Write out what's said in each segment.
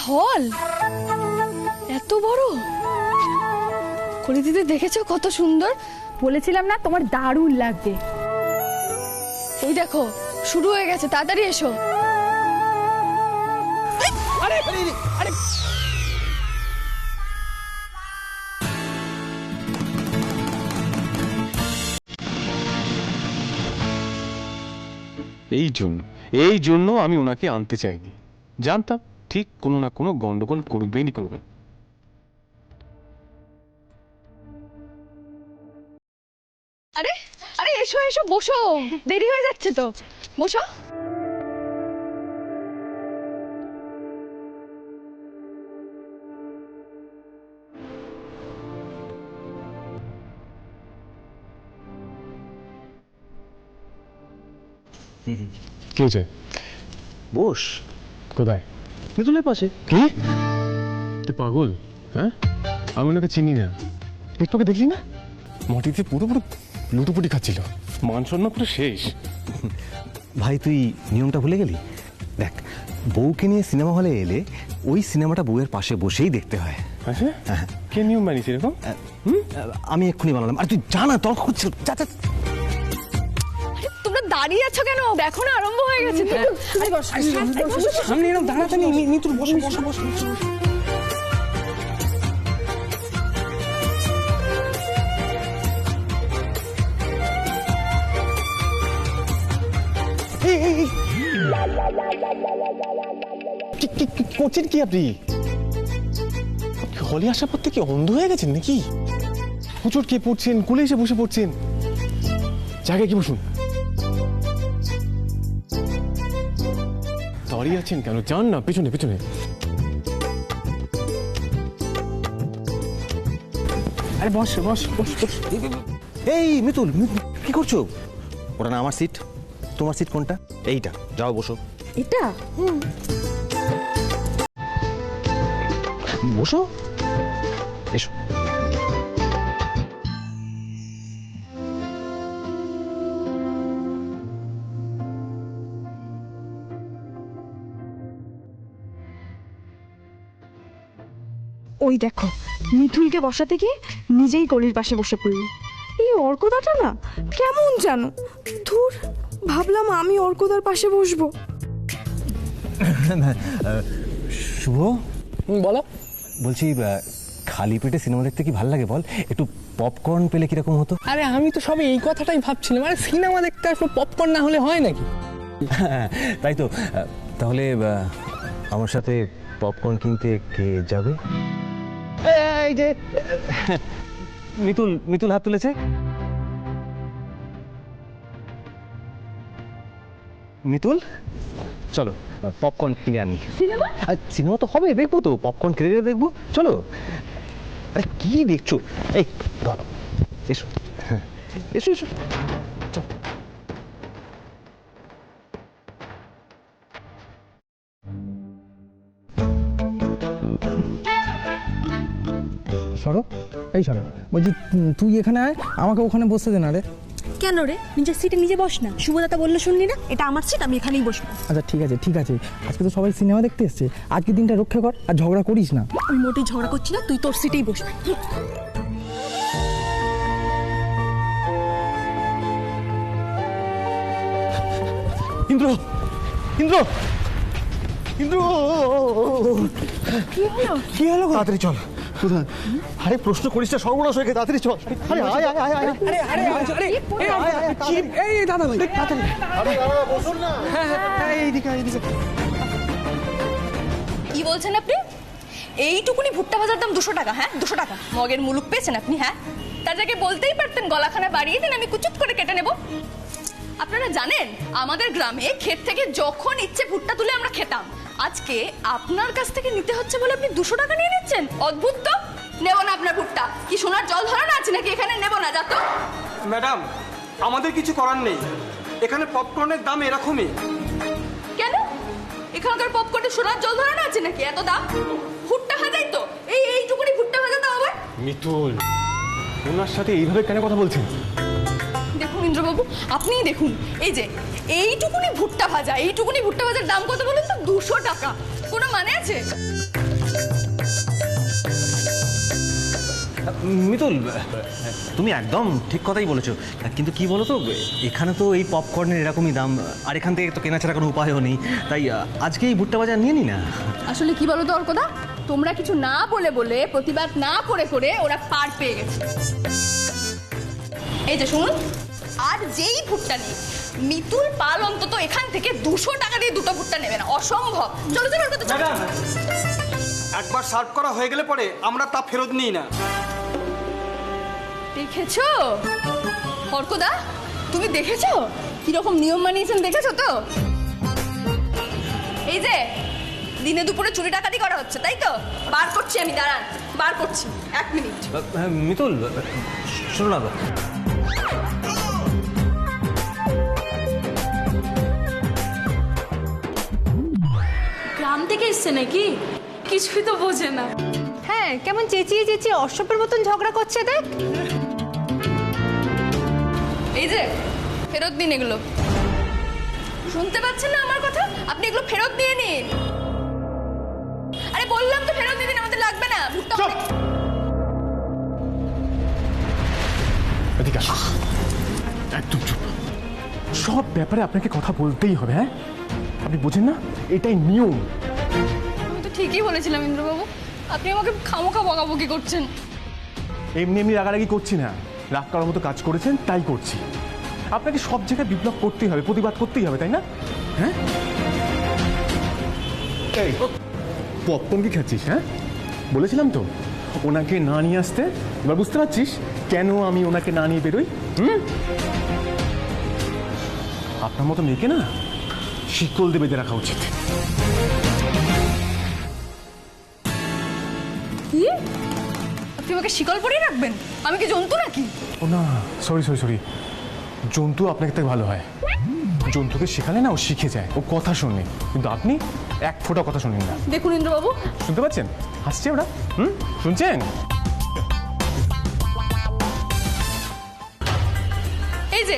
হল এত বড় কলি দিদি দেখেছো কত সুন্দর? বলেছিলাম না তোমার দারুণ লাগবে। ওই দেখো শুরু হয়ে গেছে, তাড়াতাড়ি এসো। আরে আরে আরে এই জন্য আমি ওনাকে আনতে চাইনি। জানতাম ঠিক কোনো না কোনো গন্ডগোল করবেনই করবেন। আরে আরে এসো এসো, বসো, দেরি হয়ে যাচ্ছে তো, বসো। কি হয়েছে? বস। কোথায়? মিতুলের পাশে। কি তুই পাগল? হ্যাঁ, আমি ওনাকে চিনি না। একটু ওকে দেখলি না, মাটিতে পুরো পুরো লুটোপুটি খাচ্ছিল, মান সম্মান পুরো শেষ। ভাই তুই নিয়মটা ভুলে গেলি? দেখ, বউকে নিয়ে সিনেমা হলে এলে ওই সিনেমাটা বউয়ের পাশে বসেই দেখতে হয়। হ্যাঁ, কে নিয়ম বানিয়েছে এরকম? আমি এক্ষুনি বানালাম। আর তুই জানা তর্ক করছিস। তোমরা দাঁড়িয়ে আছো কেন? দেখো না আরম্ভ হয়ে গেছে তো। আরে বসো, সামনে এরকম দাঁড়াতে নেই। মিতুল বসো বসো বসো। করছেন কি আপনি? হলে আসার পর থেকে অন্ধ হয়ে গেছেন নাকি? হুচট কে পড়ছেন, কোলে এসে বসে পড়ছেন। জায়গায় কি বসুন। দাঁড়িয়ে আছেন কেন? যান না পেছনে পেছনে। আরে বস বস বস বস। এই মিতুল, কি করছো? ওটা না আমার সিট। তোমার সিট কোনটা? এইটা। যাও বসো। এটা বসো, এসো। ওই দেখো, মিঠুলকে বসাতে গিয়ে নিজেই কলির পাশে বসে পড়ল। এই অর্কদাটা না কেমন জানো? ধুর, ভাবলাম আমি অর্কদার পাশে বসবো। শুভ, বলো। বলছি খালি পেটে সিনেমা দেখতে কি ভালো লাগে বল? একটু পপকর্ন পেলে কিরকম হতো? আরে আমি তো সবে এই কথাটাই ভাবছিলাম। আরে সিনেমা দেখতে আসবো, পপকর্ন না হলে হয় নাকি? তাই তো। তাহলে আমার সাথে পপকর্ন কিনতে কে যাবে? এই যে মিতুল, মিতুল হাত তুলেছে। মিতুল, চলো পপকর্ন কিনে আনি। সিনেমা তো হবে, দেখবো তো, পপকর্ন কিনে দেখবো, চলো। আরে কি দেখছো? এই ধরো, এসো এসো এসো। সরো, এই সরো। বলছি তুই এখানে আয়, আমাকে ওখানে বসতে দে না রে। কেন রে? নিজের সিটে নিজে বস না। শুভদাতা বললো শুনলি না? এটা আমার সিট, আমি এখানেই বসবো। আচ্ছা ঠিক আছে ঠিক আছে, আজকে তো সবাই সিনেমা দেখতে এসছে, আজকে দিনটা রক্ষা কর আর ঝগড়া করিস না। আমি মোটেই ঝগড়া করছি না, তুই তোর সিটেই বসবি। ইন্দ্র, ইন্দ্র, ইন্দ্র, কি হলো? তাড়াতাড়ি চল। কোথায়? আরে প্রশ্ন করিস না, সর্বনাশ হয়ে গেছে, তাড়াতাড়ি চল। আরে আয় আয় আয় আয়। আরে আরে আরে এই দাদা ভাই, তাড়াতাড়ি। আরে দাদা বসুন না। হ্যাঁ, এইদিকে এইদিকে। কি বলছেন আপনি? এইটুকুনি ভুট্টা ভাজার দাম 200 টাকা? হ্যাঁ 200 টাকা? মগের মুলুক পেয়েছেন আপনি? হ্যাঁ, তার জায়গায় বলতেই পারতেন গলাখানা বাড়িয়ে দিন, আমি কুচুপ করে কেটে নেব। আপনারা জানেন আমাদের গ্রামে ক্ষেত থেকে যখন ইচ্ছে ভুট্টা তুলে আমরা খেতাম। আজকে আপনার কাছ থেকে নিতে হচ্ছে বলে আপনি 200 টাকা নিয়ে নিচ্ছেন? অদ্ভুত তো। নেব না আপনার ভুট্টা। কি সোনার জল ধরানো আছে নাকি এখানে? নেব না, যা তো। ম্যাডাম, আমাদের কিছু করার নেই, এখানে পপকর্নের দাম এরকমই। কেন? এখানকার পপকর্নে সোনার জল ধরানো আছে নাকি? এত দাম? ভুট্টা ভাজাই তো, এইটুকুনি ভুট্টা ভাজা দাও আবার। মিতুল, ওনার সাথে এইভাবে কেন কথা বলছেন? দেখুন ইন্দ্রবাবু, আপনিই দেখুন, এই যে এইটুকুনি ভুট্টা ভাজার দাম কত বলুন তো? 200 টাকা। কোনো মানে আছে? মিতুল, তুমি একদম ঠিক কথাই বলেছো, কিন্তু কি বলো তো, এখানে তো এই পপকর্নের এরকমই দাম, আর এখান থেকে তো কেনা ছাড়া কোনো উপায়ও নেই, তাই আজকে এই ভুট্টা বাজার নিয়ে নি না। আসলে কি বলো তো অর্কদা, তোমরা কিছু না বলে বলে, প্রতিবাদ না করে করে ওরা পার পেয়ে গেছে। এই যে শুনুন, আর যেই ভুট্টা নেই, মিতুল পাল অন্তত এখান থেকে 200 টাকা দিয়ে দুটো ভুট্টা নেবে না, অসম্ভব। চলো চলো অর্কদা, চলো। ম্যাডাম, একবার সার্ভ করা হয়ে গেলে পরে আমরা তা ফেরত নিই না। দেখেছো অর্কদা, তুমি দেখেছো কিরকম নিয়ম মানিয়েছেন, দেখেছো তো? এই যে দিনে দুপুরে চুরি ডাকাতি করা হচ্ছে, তাই তো? বার করছি আমি, দাঁড়ান, বার করছি, 1 মিনিট। মিতুল, শোনো না, গ্রাম থেকে এসছে নাকি? কিছুই তো বোঝে না। হ্যাঁ, কেমন চেঁচিয়ে চেঁচিয়ে অসভ্যের মতন ঝগড়া করছে দেখ। এই যে ফেরত দিন এগুলো, শুনতে পাচ্ছেন না আমার কথা? আপনি এগুলো ফেরত দিয়ে নিন। আরে বললাম তো ফেরত দিয়ে দিন, আমাদের লাগবে না ভুট্টা। এদিকে আসো। একদম চুপ। সব ব্যাপারে আপনাকে কথা বলতেই হবে, হ্যাঁ? আপনি বোঝেন না, এটাই নিয়ম। আমি তো ঠিকই বলেছিলাম ইন্দ্রবাবু, আপনি আমাকে খামোখা বকাবকি করছেন। এমনি এমনি রাগারাগি করছি না, রাগ করার মতো কাজ করেছেন তাই করছি। আপনাকে সব জায়গায় বিপ্লব করতেই হবে, প্রতিবাদ করতেই হবে, তাই না? হ্যাঁ, এই পপকর্ন কি খাচ্ছিস? হ্যাঁ, বলেছিলাম তো ওনাকে না নিয়ে আসতে। এবার বুঝতে পারছিস কেন আমি ওনাকে না নিয়ে বেরোই? আপনার মতো মেয়েকে না শিকল দিয়ে বেঁধে রাখা উচিত। কি? আপনি আমাকে শিকল পরিয়ে রাখবেন? আমি কি জন্তু নাকি? ও না, সরি সরি সরি, জন্তু আপনাকে থেকে ভালো হয়। জন্তুকে শেখালে না ও শিখে যায়, ও কথা শোনে, কিন্তু আপনি এক ফোঁটা কথা শুনেন না। দেখুন ইন্দ্রবাবু, শুনতে পাচ্ছেন? হাসছে ওরা। শুনছেন? এই যে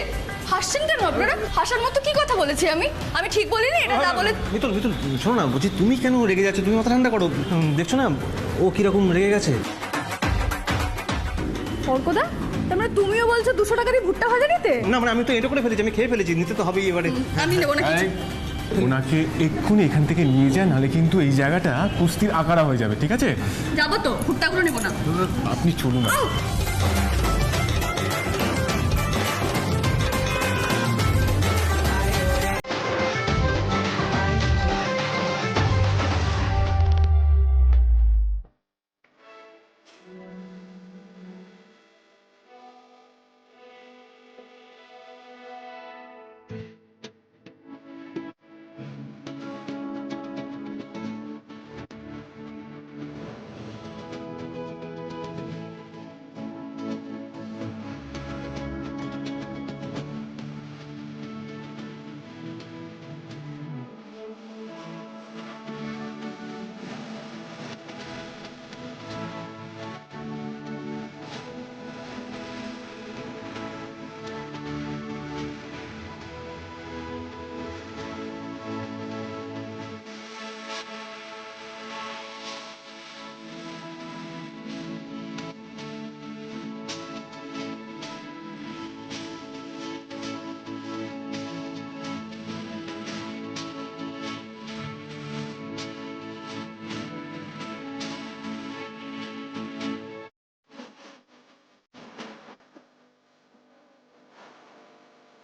হাসছেন কেন আপনারা? হাসার মতো কি কথা বলেছি আমি? আমি ঠিক বলিনি? এটা যা বলে। মিতুল মিতুল, শোনো না, বলছি তুমি কেন রেগে যাচ্ছ? তুমি মাথা ঠান্ডা করো, দেখছো না ও কিরকম রেগে গেছে। অর্কদা, তার মানে তুমিও বলছো 200 টাকা দিয়ে ভুট্টা ভাজা নিতে? না মানে আমি তো এটা করে ফেলেছি, আমি খেয়ে ফেলেছি, নিতে তো হবেই এবারে। আমি নেবো না কিছু। ওনাকে এক্ষুনি এখান থেকে নিয়ে যায়, নাহলে কিন্তু এই জায়গাটা কুস্তির আকারা হয়ে যাবে, ঠিক আছে? যাবো তো, ভুট্টাগুলো নেবো না। আপনি চলুন না।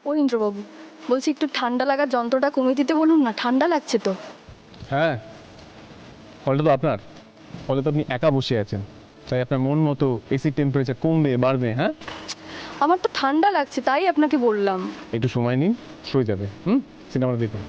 ও ইন্দ্রবাবু, বলছি একটু ঠান্ডা লাগার যন্ত্রটা কমিয়ে দিতে বলুন না, ঠান্ডা লাগছে তো। হ্যাঁ, হলটা তো আপনার, হলে তো আপনি একা বসে আছেন, তাই আপনার মন মতো এসির টেম্পারেচার কমবে বাড়বে। হ্যাঁ, আমার তো ঠান্ডা লাগছে, তাই আপনাকে বললাম। একটু সময় নিন, শুয়ে যাবে। সিনেমাটা দেখুন।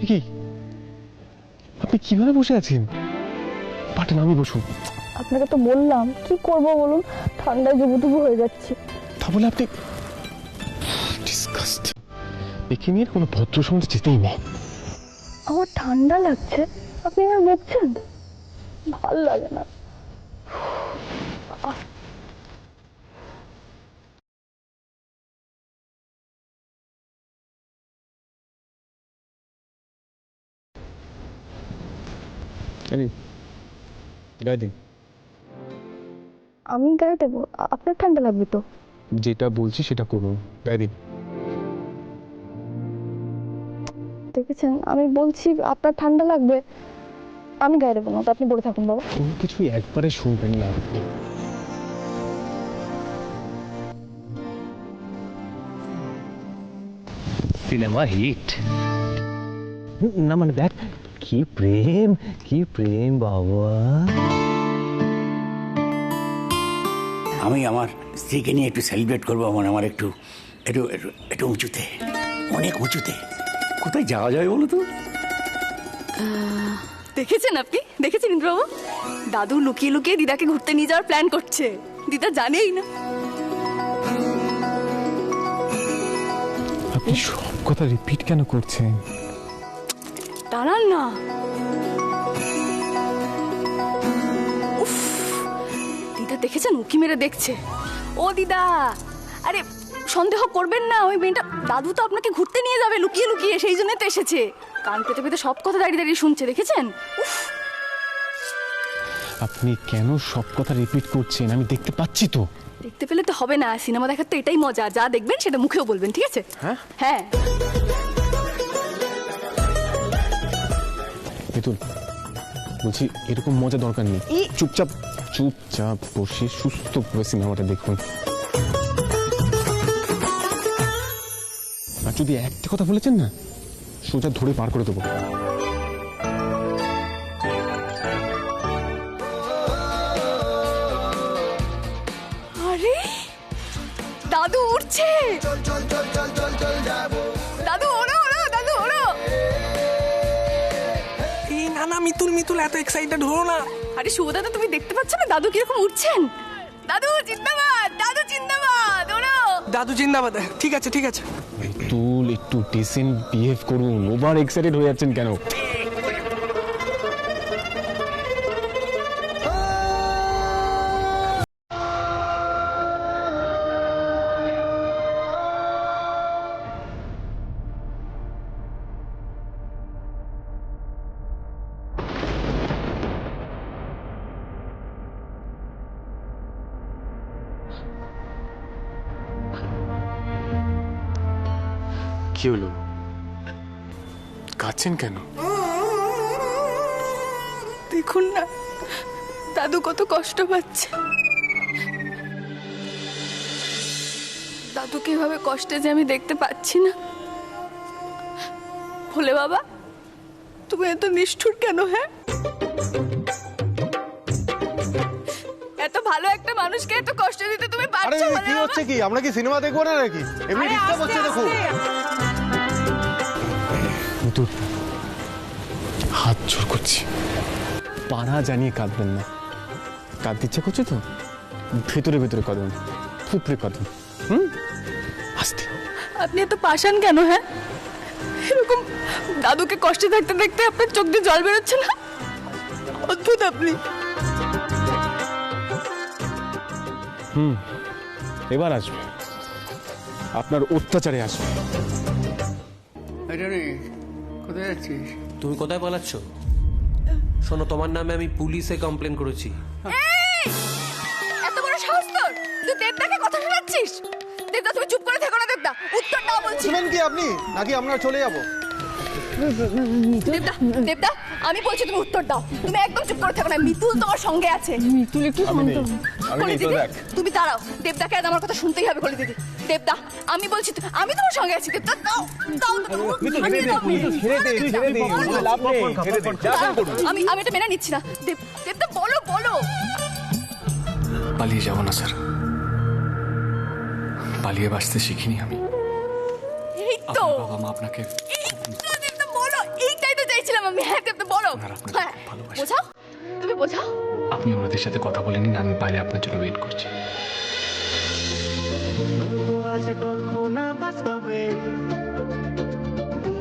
কি আপনি কিভাবে বসে আছেন? পাটেন, আমি বসুন। আপনাকে তো বললাম, কি করব বলুন, ঠান্ডায় জুবুটুবু হয়ে যাচ্ছি। তা বলে আপনি ডিসকাস্ট, একে নিয়ে কোনো ভদ্র সমাজ যেতেই নেই। আমার ঠান্ডা লাগছে, আপনি আমার বকছেন, ভাল লাগে না। গায়ে দিন। আমি গায়ে দেবো? আপনার ঠান্ডা লাগবে তো। যেটা বলছি সেটা করুন, গায়ে দিন। দেখেছেন, আমি বলছি আপনার ঠান্ডা লাগবে, আমি গায়ে দেবো না, তো আপনি পড়ে থাকুন বাবা। কোনো কিছুই একবারে শুনবেন না আপনি। Cinema hit. না মানে দেখ, কি প্রেম, কি প্রেম বাবা। আমি আমার স্ত্রীকে নিয়ে একটু সেলিব্রেট করবো, আমার একটু একটু একটু একটু উঁচুতে, অনেক উঁচুতে। কোথায় যাওয়া যাবে বলো তো? দেখেছেন আপনি, দেখেছেন ইন্দ্রবাবু, দাদু লুকিয়ে লুকিয়ে দিদাকে ঘুরতে নিয়ে যাওয়ার প্ল্যান করছে, দিদা জানেই না। আপনি সব কথা রিপিট কেন করছেন? দাঁড়ান না। উফ, দিদা দেখেছেন উকি মেরে দেখছে। ও দিদা, আরে সন্দেহ করবেন না, ওই মেয়েটা, দাদু তো আপনাকে ঘুরতে নিয়ে যাবে লুকিয়ে লুকিয়ে, সেই জন্যই তো এসেছে। কান পেতে পেতে সব কথা দাঁড়িয়ে দাঁড়িয়ে শুনছে, দেখেছেন? উফ, আপনি কেন সব কথা রিপিট করছেন? আমি দেখতে পাচ্ছি তো। দেখতে পেলে তো হবে না, সিনেমা দেখার তো এটাই মজা, যা দেখবেন সেটা মুখেও বলবেন, ঠিক আছে? হ্যাঁ হ্যাঁ। মিতুল, বলছি এরকম মজা দরকার নেই, চুপচাপ চুপচাপ বসে সুস্থভাবে সিনেমাটা দেখুন। আর যদি একটা কথা বলেছেন না, সোজা ধরে পার করে দেবো। আরে দাদু উঠছে, দাদু ওড়ো ওড়ো, দাদু ওড়ো। এই না না মিতুল, মিতুল এত এক্সাইটেড হলো না। আরে শুভদা, তো তুমি দেখতে পাচ্ছ না দাদু কিরকম উঠছেন? দাদু জিন্দাবাদ, দাদু জিন্দাবাদ, ওড়ো। দাদু জিন্দাবাদ। ঠিক আছে ঠিক আছে। মিতুল, একটু ডিসেন্ট বিহেভ করুন, ওভার এক্সাইটেড হয়ে যাচ্ছেন কেন? কি হলো, কাঁদছেন কেন? দেখুন না দাদু কত কষ্ট পাচ্ছে, দাদুকে এভাবে কষ্টে যে আমি দেখতে পাচ্ছি না। ভোলে বাবা, তুমি এত নিষ্ঠুর কেন? হ্যাঁ, এত ভালো একটা মানুষকে এত কষ্ট দিতে তুমি পারছো? কি হচ্ছে কি? আমরা কি সিনেমা দেখবো না নাকি? এমনি ডিস্টার্ব হচ্ছে দেখো। মিতুল, হাত জোর করছি, পাড়া জানিয়ে কাঁদবেন না। কাঁদতে ইচ্ছা করছে তো ভেতরে ভেতরে কাঁদুন, ফুপড়ে কাঁদুন। আস্তে। আপনি এত পাষাণ কেন? হ্যাঁ, এরকম দাদুকে কষ্টে থাকতে দেখতে আপনার চোখ দিয়ে জল বেরোচ্ছে না? অদ্ভুত আপনি। এবার আসবে, আপনার অত্যাচারে আসবে। কোথায় যাচ্ছিস? তুমি কোথায় পালাচ্ছ? শোনো, তোমার নামে আমি পুলিশে কমপ্লেন করেছি। এত বড় সাহস তোর? তুই দেবদাকে কথা শোনাচ্ছিস? দেবদা, তুমি চুপ করে থেকো না। দেবদা, উত্তর দাও বলছি। শুনেন কি আপনি, নাকি আমরা চলে যাবো? দেবদা, দেবদা, আমি বলছি তুমি উত্তর দাও। তুমি একদম চুপ করে থেকো না। মিতুল তোমার সঙ্গে আছে। মিতুল একটু শান্ত হও। কলি দিদি, তুমি দাঁড়াও। দেবদাকে আজ আমার কথা শুনতেই হবে। কলি দিদি, দেবদা, আমি বলছি আমি তোমার সঙ্গে আছি। দেবদা, দাও দাও। আমি এটা মেনে নিচ্ছি না। দেবদা, বলো বলো। পালিয়ে যাব না স্যার, পালিয়ে বাঁচতে শিখিনি আমি। এই তো বাবা মা আপনাকে দেবদা বলো, এইটাই তো চাইছিলাম আমি। হ্যাঁ দেবদা বলো। হ্যাঁ, বোঝাও। তুমি বোঝাও। আপনি ওনাদের সাথে কথা বলে নিন, আমি বাইরে আপনার জন্য ওয়েট করছি।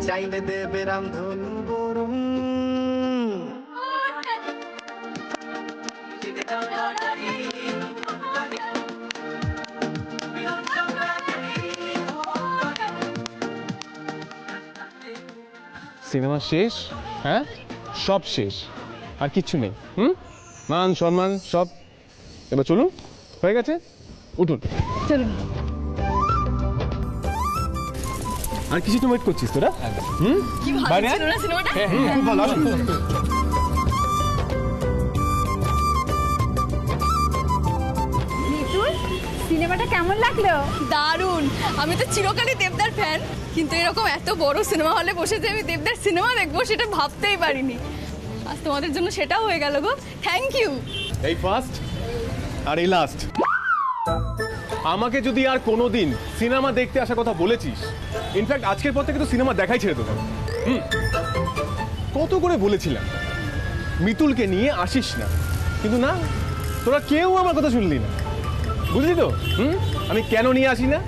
চাইলে দেবে রামধনু বরং সিনেমা শেষ, হ্যাঁ, সব শেষ, আর কিচ্ছু নেই। মান সম্মান সব, এবার চলুন, হয়ে গেছে, উঠুন। চলুন। আর কিছু তো ওয়েট করছিস তোরা? কি ভালো বাইরে ছিল না সিনেমাটা? খুব ভালো, আসুন। সিনেমাটা কেমন লাগলো? দারুণ। আমি তো চিরকালই দেবদার ফ্যান, কিন্তু এরকম এত বড় সিনেমা হলে বসে যে আমি দেবদার সিনেমা দেখবো সেটা ভাবতেই পারিনি। আজ তোমাদের জন্য সেটাও হয়ে গেল গো। Thank you. এই ফার্স্ট আর এই লাস্ট। আমাকে যদি আর কোনোদিন সিনেমা দেখতে আসার কথা বলেছিস, ইনফ্যাক্ট আজকের পর থেকে তো সিনেমা দেখাই ছেড়ে দেবো। কত করে বলেছিলাম মিতুলকে নিয়ে আসিস না, কিন্তু না, তোরা কেউ আমার কথা শুনলি না। বুঝলি তো আমি কেন নিয়ে আসি না?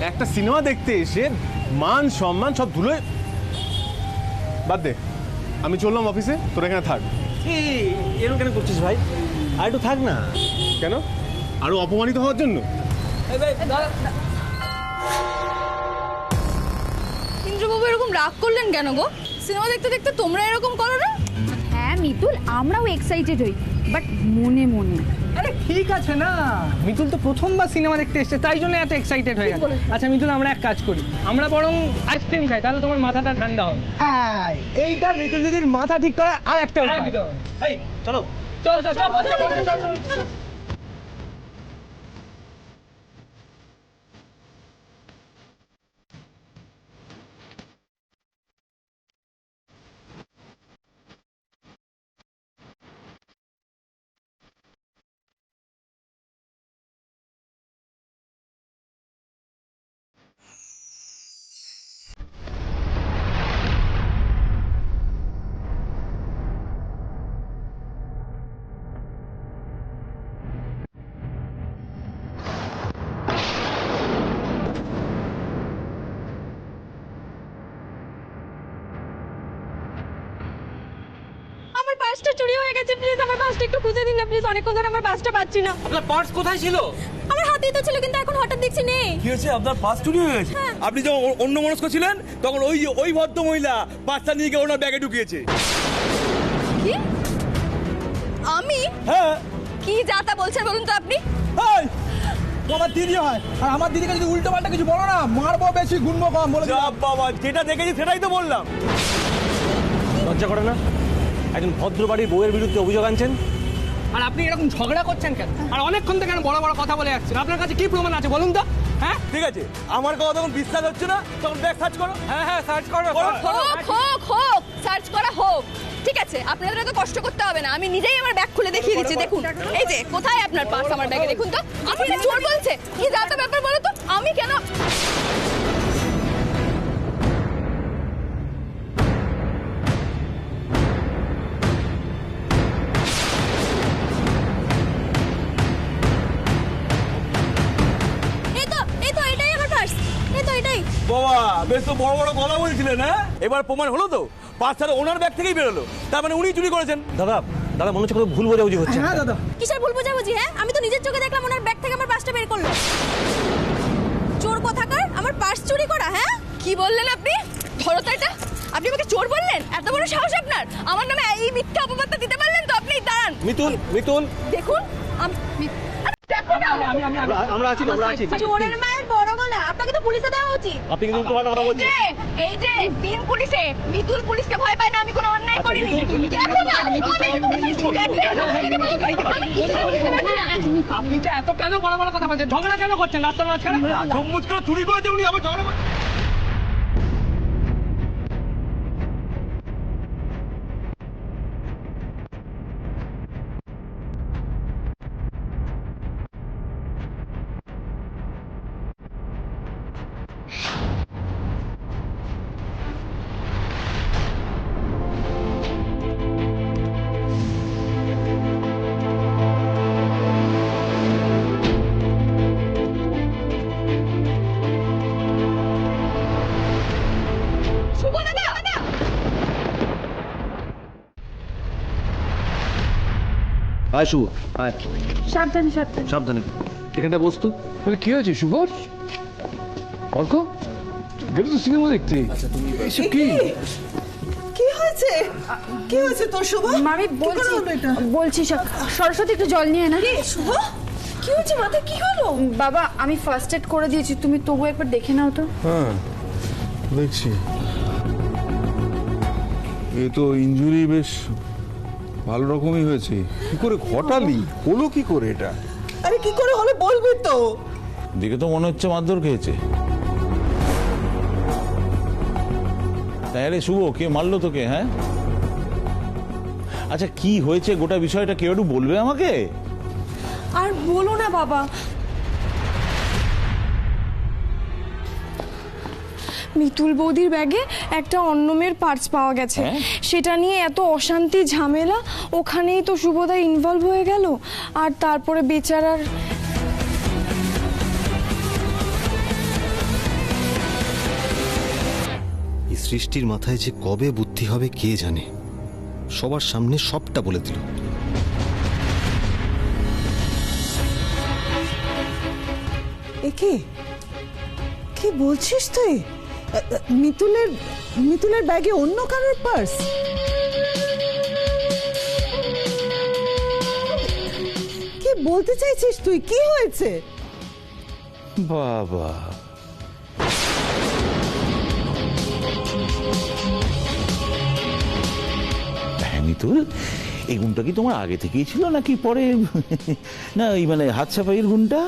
একটা সিনেমা দেখতে এসে মান সম্মান সব ধুলোয়। বাদ দে, আমি চললাম অফিসে, তোর এখানে থাক। এরকম কেন করছিস ভাই? আর একটু থাক না। কেন? আরো অপমানিত হওয়ার জন্য? ইন্দ্রবাবু এরকম রাগ করলেন কেন গো? সিনেমা দেখতে দেখতে তোমরা এরকম করো না? হ্যাঁ মিতুল, আমরাও এক্সাইটেড হই, বাট মনে মনে। আরে ঠিক আছে না, মিতুল তো প্রথমবার সিনেমা দেখতে এসেছে, তাই জন্য এত এক্সাইটেড হয়ে গেছে। আচ্ছা মিতুল, আমরা এক কাজ করি, আমরা বরং আইসক্রিম খাই, তাহলে তোমার মাথাটা ঠান্ডা হবে। হ্যাঁ, এইটা মিতুল দিদির মাথা ঠিক করা আর একটা উপায়। চলো চল চল চল। আমার পাসটা চুরি হয়ে গেছে, প্লিজ আমার পাসটা একটু খুঁজে দিন না প্লিজ, অনেকক্ষণ ধরে আমার পাসটা পাচ্ছি না। আপনার পার্স কোথায় ছিল? আমার হাতেই তো ছিল, কিন্তু এখন হঠাৎ দেখছি নেই। কি হয়েছে? আপনার পার্স চুরি হয়ে গেছে? আপনি যখন অন্য মনস্ক ছিলেন তখন ওই ভদ্র মহিলা পার্সটা নিয়ে গিয়ে ওনার ব্যাগে ঢুকিয়েছে। কি? আমি? হ্যাঁ। কি যা তা বলছেন বলুন তো আপনি? আমার দিদি হয়, আর আমার দিদিকে যদি উল্টো পাল্টা কিছু বলো না, মারবো বেশি, গুনবো কম, বলে যা বাবা, যেটা দেখেছি সেটাই তো বললাম। লজ্জা করে না? একজন ভদ্র বাড়ির বউয়ের বিরুদ্ধে অভিযোগ আনছেন, আর আপনি এরকম ঝগড়া করছেন কেন? আর অনেকক্ষণ থেকে বড় বড় কথা বলে যাচ্ছেন, আপনার কাছে কি প্রমাণ আছে বলুন তো? হ্যাঁ ঠিক আছে, আমার কথা তখন বিশ্বাস হচ্ছে না, তখন ব্যাগ সার্চ করো। হ্যাঁ সার্চ করো। হোক সার্চ করা হোক। ঠিক আছে, আপনাদের এত কষ্ট করতে হবে না, আমি নিজেই আমার ব্যাগ খুলে দেখিয়ে দিচ্ছি। দেখুন, এই যে কোথায় আপনার পার্স আমার ব্যাগে, দেখুন তো। আপনি না চোর বলছে, কি যা তা ব্যাপার বলো তো। আমি কেন? এটাই আমার পার্স, এটাই। বাবা, বেশ তো বড় বড় কথা বলছিলেন, হ্যাঁ? এবার প্রমাণ হলো তো, পার্স তাহলে ওনার ব্যাগ থেকেই বেরোলো, তার মানে উনি চুরি করেছেন। দাদা দাদা মনে হচ্ছে কোনো ভুল বোঝাবুঝি হচ্ছে। হ্যাঁ দাদা, কিসের ভুল বোঝাবুঝি? হ্যাঁ, আমি তো নিজের চোখে দেখলাম ওনার ব্যাগ থেকে আমার পার্সটা বের করলো। চোর কোথাকার, আমার পার্স চুরি করা? হ্যাঁ, কি বললেন আপনি? ধরো তো এটা। আপনি আমাকে চোর বললেন? এত বড় সাহস আপনার? আমার নামে এই মিথ্যা অপবাদটা দিতে পারলেন তো আপনি? দাঁড়ান। মিতুল দেখুন, আমরা আছি। চোরের মায়ের বড় গলা, আপনাকে তো পুলিশে দেওয়া উচিত। আপনি কিন্তু উল্টো পাল্টা কথা বলছেন। এই যে দিন পুলিশে, মিতুল পুলিশকে ভয় পায় না, আমি কোনো অন্যায় করিনি। আপনি তো এত কেন বড় বড় কথা বলছেন? ঝগড়া কেন করছেন রাস্তার মাঝখানে? চুরি করেছে উনি, আবার ঝগড়া করে। আয় শুভ, আয় সাবধানে সাবধানে। সাবধানে, এখানটা বসতো। কি হয়েছে শুভ? অর্ক গেলে তো সিনেমা দেখতে। এসব কি? কি হয়েছে? কি হয়েছে তোর শুভ? মামি বলছি, বলছি সরস্বতী একটু জল নিয়ে না। শুভ কি হয়েছে? মাথায় কি হলো? বাবা আমি ফার্স্ট এড করে দিয়েছি, তুমি তবু একবার দেখে নাও তো। হ্যাঁ দেখছি, এ তো ইনজুরি বেশ ভালো রকমই হয়েছে। কি করে ঘটালি? হলো কি করে এটা? আরে কি করে হলো বলবি তো। দেখে তো মনে হচ্ছে মারধর খেয়েছে। তাই রে শুভ, কে মারলো তোকে? হ্যাঁ, আচ্ছা কি হয়েছে গোটা বিষয়টা কেউ একটু বলবে আমাকে? আর বলো না বাবা, মিতুল বৌদির ব্যাগে একটা অন্য মেয়ের পার্স পাওয়া গেছে। সেটা নিয়ে এত অশান্তি ঝামেলা, ওখানেই তো শুভদা ইনভলভ হয়ে গেল। আর তারপরে বেচারার এই সৃষ্টির মাথায় যে কবে বুদ্ধি হবে কে জানে, সবার সামনে সবটা বলে দিল। একে কি বলছিস তুই? মিতুলের ব্যাগে অন্য কারোর পার্স? কি বলতে চাইছিস তুই? কি হয়েছে? বাবা, মিতুল এই গুণটা কি তোমার আগে থেকেই ছিল নাকি পরে? না, এই মানে হাত ছাপাইয়ের গুণটা?